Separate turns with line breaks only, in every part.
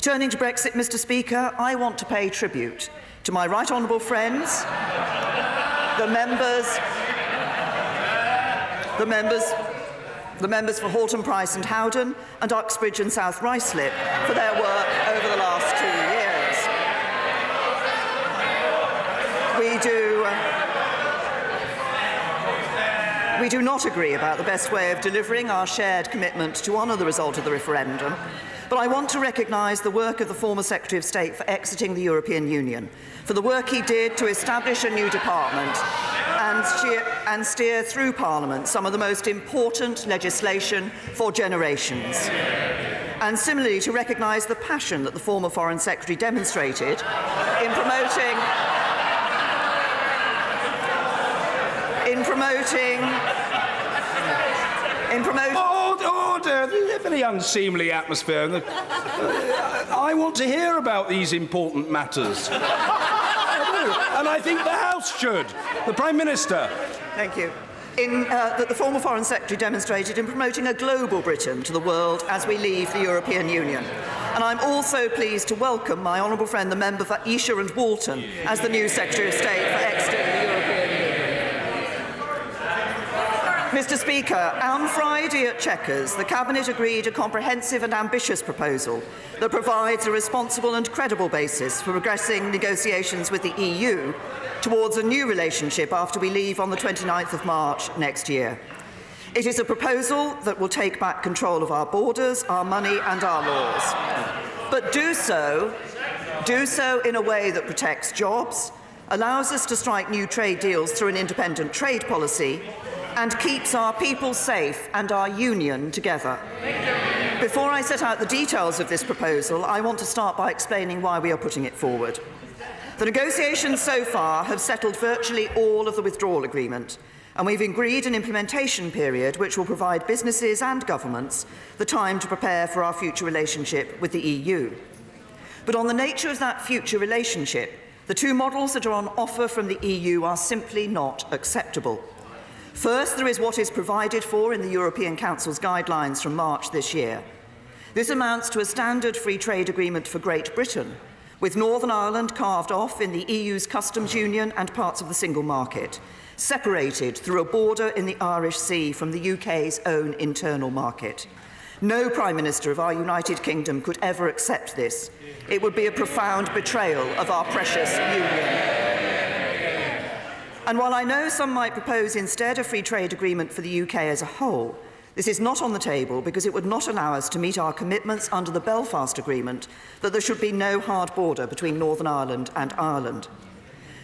Turning to Brexit, Mr. Speaker, I want to pay tribute to my right honourable friends, the members for Halton, Price and Howden, and Uxbridge and South Ruislip for their work over the last 2 years. We do not agree about the best way of delivering our shared commitment to honour the result of the referendum, but I want to recognise the work of the former Secretary of State for exiting the European Union, for the work he did to establish a new department and steer through Parliament some of the most important legislation for generations. And similarly to recognise the passion that the former Foreign Secretary demonstrated in promoting
Order! There's a very unseemly atmosphere. I want to hear about these important matters. And I think the House should. The Prime Minister.
Thank you. That the former Foreign Secretary demonstrated in promoting a global Britain to the world as we leave the European Union. And I'm also pleased to welcome my honourable friend, the member for Esher and Walton, as the new Secretary of State for exiting the European Union. Mr. Speaker, on Friday at Chequers, the Cabinet agreed a comprehensive and ambitious proposal that provides a responsible and credible basis for progressing negotiations with the EU towards a new relationship after we leave on the 29th of March next year. It is a proposal that will take back control of our borders, our money and our laws, but do so in a way that protects jobs, allows us to strike new trade deals through an independent trade policy, and keeps our people safe and our union together. Before I set out the details of this proposal, I want to start by explaining why we are putting it forward. The negotiations so far have settled virtually all of the withdrawal agreement, and we've agreed an implementation period which will provide businesses and governments the time to prepare for our future relationship with the EU. But on the nature of that future relationship, the two models that are on offer from the EU are simply not acceptable. First, there is what is provided for in the European Council's guidelines from March this year. This amounts to a standard free trade agreement for Great Britain, with Northern Ireland carved off in the EU's customs union and parts of the single market, separated through a border in the Irish Sea from the UK's own internal market. No Prime Minister of our United Kingdom could ever accept this. It would be a profound betrayal of our precious union. And while I know some might propose instead a free trade agreement for the UK as a whole, this is not on the table because it would not allow us to meet our commitments under the Belfast Agreement that there should be no hard border between Northern Ireland and Ireland.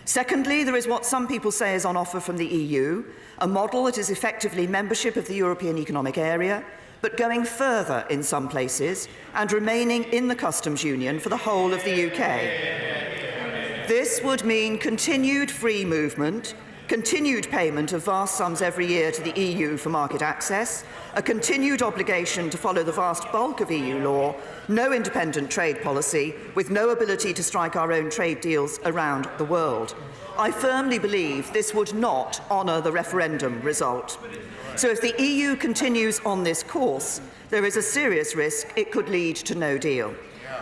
Secondly, there is what some people say is on offer from the EU, a model that is effectively membership of the European Economic Area, but going further in some places and remaining in the customs union for the whole of the UK. This would mean continued free movement, continued payment of vast sums every year to the EU for market access, a continued obligation to follow the vast bulk of EU law, no independent trade policy, with no ability to strike our own trade deals around the world. I firmly believe this would not honour the referendum result. So if the EU continues on this course, there is a serious risk it could lead to no deal.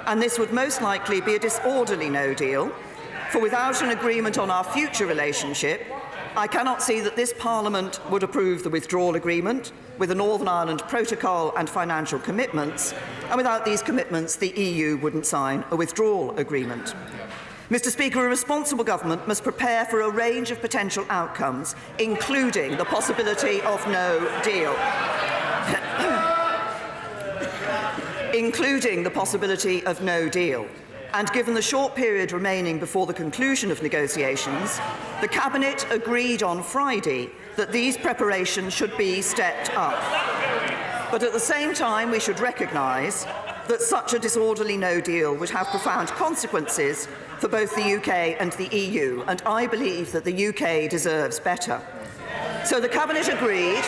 And this would most likely be a disorderly no deal, for without an agreement on our future relationship, I cannot see that this Parliament would approve the withdrawal agreement with the Northern Ireland Protocol and financial commitments, and without these commitments, the EU wouldn't sign a withdrawal agreement. Mr. Speaker, a responsible government must prepare for a range of potential outcomes, including the possibility of no deal. including the possibility of no deal. And given the short period remaining before the conclusion of negotiations, the Cabinet agreed on Friday that these preparations should be stepped up. But at the same time, we should recognise that such a disorderly no deal would have profound consequences for both the UK and the EU, and I believe that the UK deserves better. So the Cabinet agreed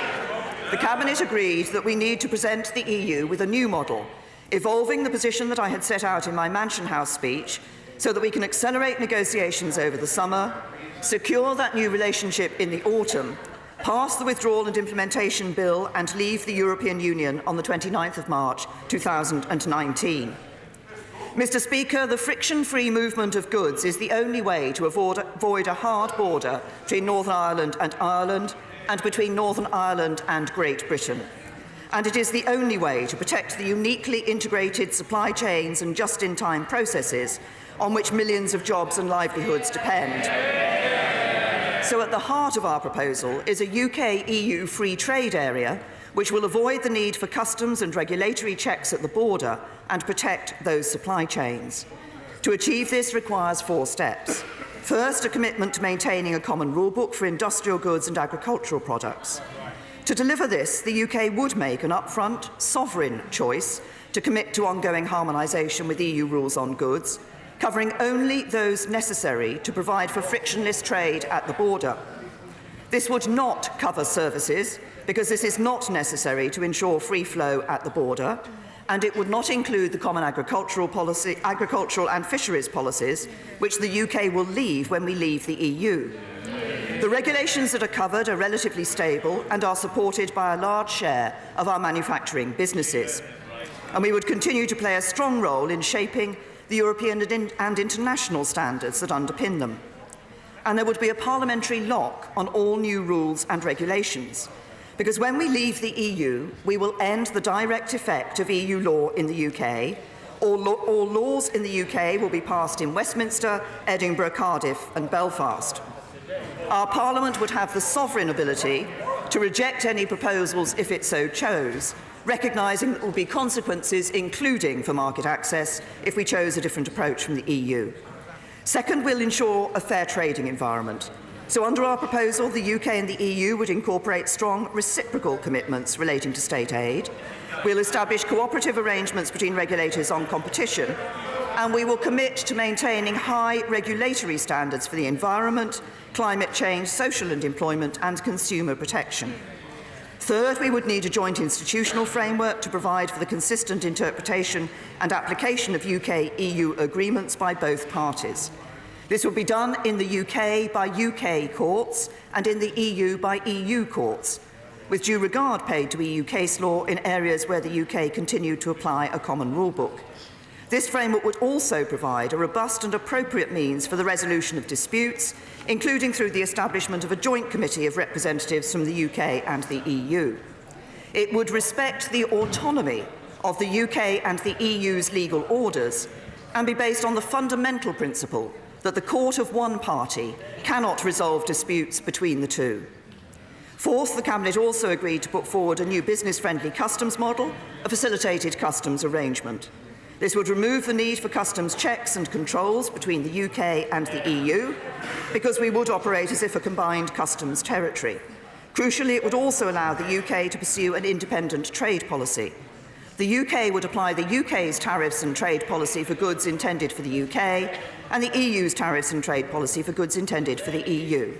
that we need to present the EU with a new model, evolving the position that I had set out in my Mansion House speech, so that we can accelerate negotiations over the summer, secure that new relationship in the autumn, pass the withdrawal and implementation bill and leave the European Union on the 29th of March 2019. Mr. Speaker, the friction-free movement of goods is the only way to avoid a hard border between Northern Ireland and between Northern Ireland and Great Britain. And it is the only way to protect the uniquely integrated supply chains and just-in-time processes on which millions of jobs and livelihoods depend. So at the heart of our proposal is a UK-EU free trade area which will avoid the need for customs and regulatory checks at the border and protect those supply chains. To achieve this requires 4 steps. First, a commitment to maintaining a common rulebook for industrial goods and agricultural products. To deliver this, the UK would make an upfront, sovereign choice to commit to ongoing harmonisation with EU rules on goods, covering only those necessary to provide for frictionless trade at the border. This would not cover services, because this is not necessary to ensure free flow at the border, and it would not include the common agricultural and fisheries policies, which the UK will leave when we leave the EU. The regulations that are covered are relatively stable and are supported by a large share of our manufacturing businesses. And we would continue to play a strong role in shaping the European and international standards that underpin them. And there would be a parliamentary lock on all new rules and regulations, because when we leave the EU, we will end the direct effect of EU law in the UK. All laws in the UK will be passed in Westminster, Edinburgh, Cardiff and Belfast. Our Parliament would have the sovereign ability to reject any proposals if it so chose, recognising there will be consequences, including for market access, if we chose a different approach from the EU. Second, we'll ensure a fair trading environment. So under our proposal, the UK and the EU would incorporate strong reciprocal commitments relating to state aid. We'll establish cooperative arrangements between regulators on competition, and we will commit to maintaining high regulatory standards for the environment, climate change, social and employment, and consumer protection. Third, we would need a joint institutional framework to provide for the consistent interpretation and application of UK-EU agreements by both parties. This will be done in the UK by UK courts and in the EU by EU courts, with due regard paid to EU case law in areas where the UK continued to apply a common rulebook. This framework would also provide a robust and appropriate means for the resolution of disputes, including through the establishment of a joint committee of representatives from the UK and the EU. It would respect the autonomy of the UK and the EU's legal orders and be based on the fundamental principle that the court of one party cannot resolve disputes between the two. Fourth, the Cabinet also agreed to put forward a new business-friendly customs model, a facilitated customs arrangement. This would remove the need for customs checks and controls between the UK and the EU, because we would operate as if a combined customs territory. Crucially, it would also allow the UK to pursue an independent trade policy. The UK would apply the UK's tariffs and trade policy for goods intended for the UK, and the EU's tariffs and trade policy for goods intended for the EU.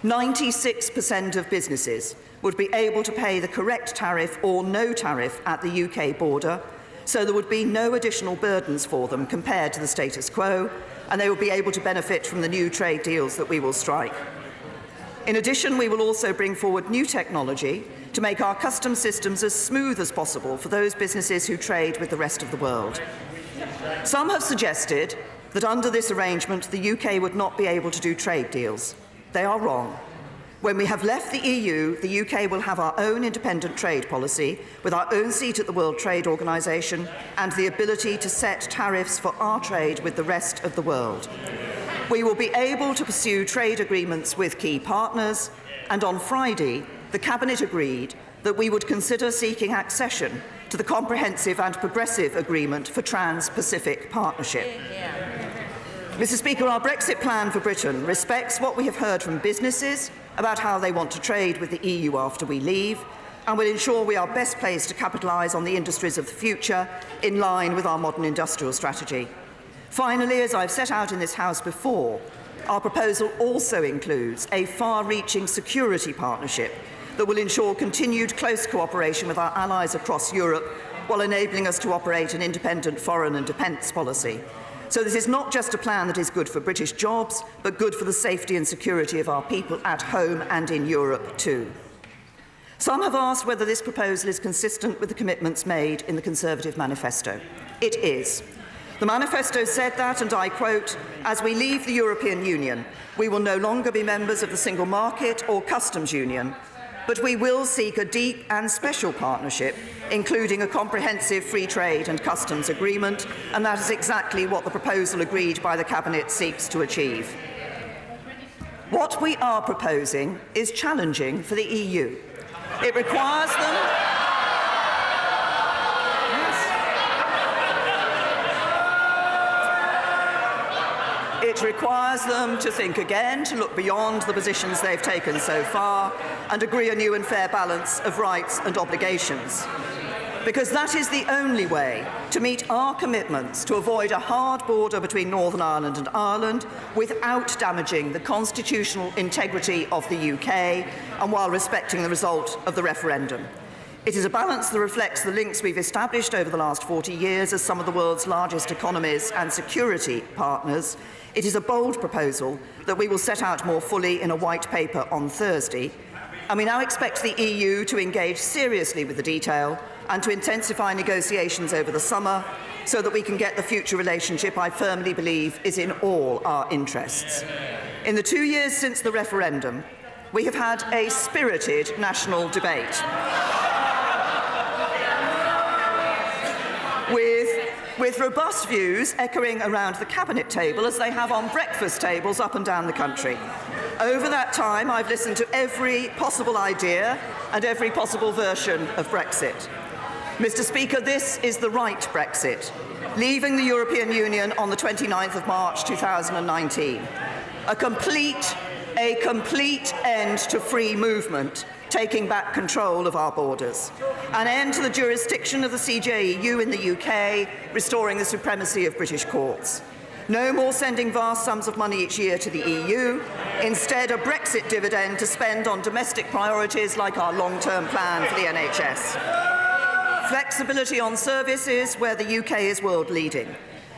96% of businesses would be able to pay the correct tariff or no tariff at the UK border, so there would be no additional burdens for them compared to the status quo, and they will be able to benefit from the new trade deals that we will strike. In addition, we will also bring forward new technology to make our customs systems as smooth as possible for those businesses who trade with the rest of the world. Some have suggested that under this arrangement, the UK would not be able to do trade deals. They are wrong. When we have left the EU, the UK will have our own independent trade policy, with our own seat at the World Trade Organization and the ability to set tariffs for our trade with the rest of the world. We will be able to pursue trade agreements with key partners, and on Friday, the Cabinet agreed that we would consider seeking accession to the Comprehensive and Progressive Agreement for Trans-Pacific Partnership. Mr. Speaker, our Brexit plan for Britain respects what we have heard from businesses about how they want to trade with the EU after we leave, and will ensure we are best placed to capitalise on the industries of the future in line with our modern industrial strategy. Finally, as I've set out in this House before, our proposal also includes a far-reaching security partnership that will ensure continued close cooperation with our allies across Europe while enabling us to operate an independent foreign and defence policy. So this is not just a plan that is good for British jobs, but good for the safety and security of our people at home and in Europe too. Some have asked whether this proposal is consistent with the commitments made in the Conservative manifesto. It is. The manifesto said that, and I quote, "As we leave the European Union, we will no longer be members of the single market or customs union, but we will seek a deep and special partnership, including a comprehensive free trade and customs agreement," and that is exactly what the proposal agreed by the Cabinet seeks to achieve. What we are proposing is challenging for the EU. It requires them... It requires them to think again, to look beyond the positions they've taken so far, and agree a new and fair balance of rights and obligations. Because that is the only way to meet our commitments to avoid a hard border between Northern Ireland and Ireland without damaging the constitutional integrity of the UK and while respecting the result of the referendum. It is a balance that reflects the links we've established over the last 40 years as some of the world's largest economies and security partners. It is a bold proposal that we will set out more fully in a white paper on Thursday, and we now expect the EU to engage seriously with the detail and to intensify negotiations over the summer so that we can get the future relationship I firmly believe is in all our interests. In the 2 years since the referendum, we have had a spirited national debate with robust views echoing around the Cabinet table as they have on breakfast tables up and down the country. Over that time, I've listened to every possible idea and every possible version of Brexit. Mr. Speaker, this is the right Brexit, leaving the European Union on the 29th of March 2019. A complete end to free movement, taking back control of our borders. An end to the jurisdiction of the CJEU in the UK, restoring the supremacy of British courts. No more sending vast sums of money each year to the EU. Instead, a Brexit dividend to spend on domestic priorities like our long-term plan for the NHS. Flexibility on services where the UK is world-leading.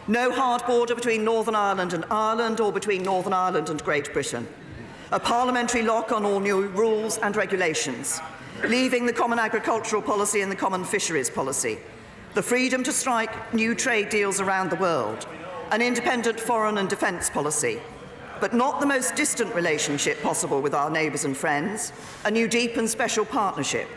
No hard border between Northern Ireland and Ireland or between Northern Ireland and Great Britain. A parliamentary lock on all new rules and regulations, leaving the common agricultural policy and the common fisheries policy, the freedom to strike new trade deals around the world, an independent foreign and defence policy, but not the most distant relationship possible with our neighbours and friends, a new deep and special partnership,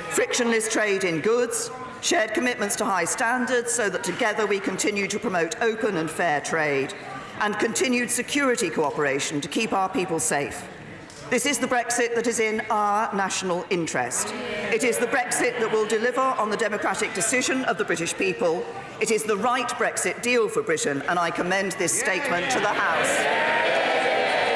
frictionless trade in goods, shared commitments to high standards so that together we continue to promote open and fair trade, and continued security cooperation to keep our people safe. This is the Brexit that is in our national interest. It is the Brexit that will deliver on the democratic decision of the British people. It is the right Brexit deal for Britain, and I commend this statement to the House.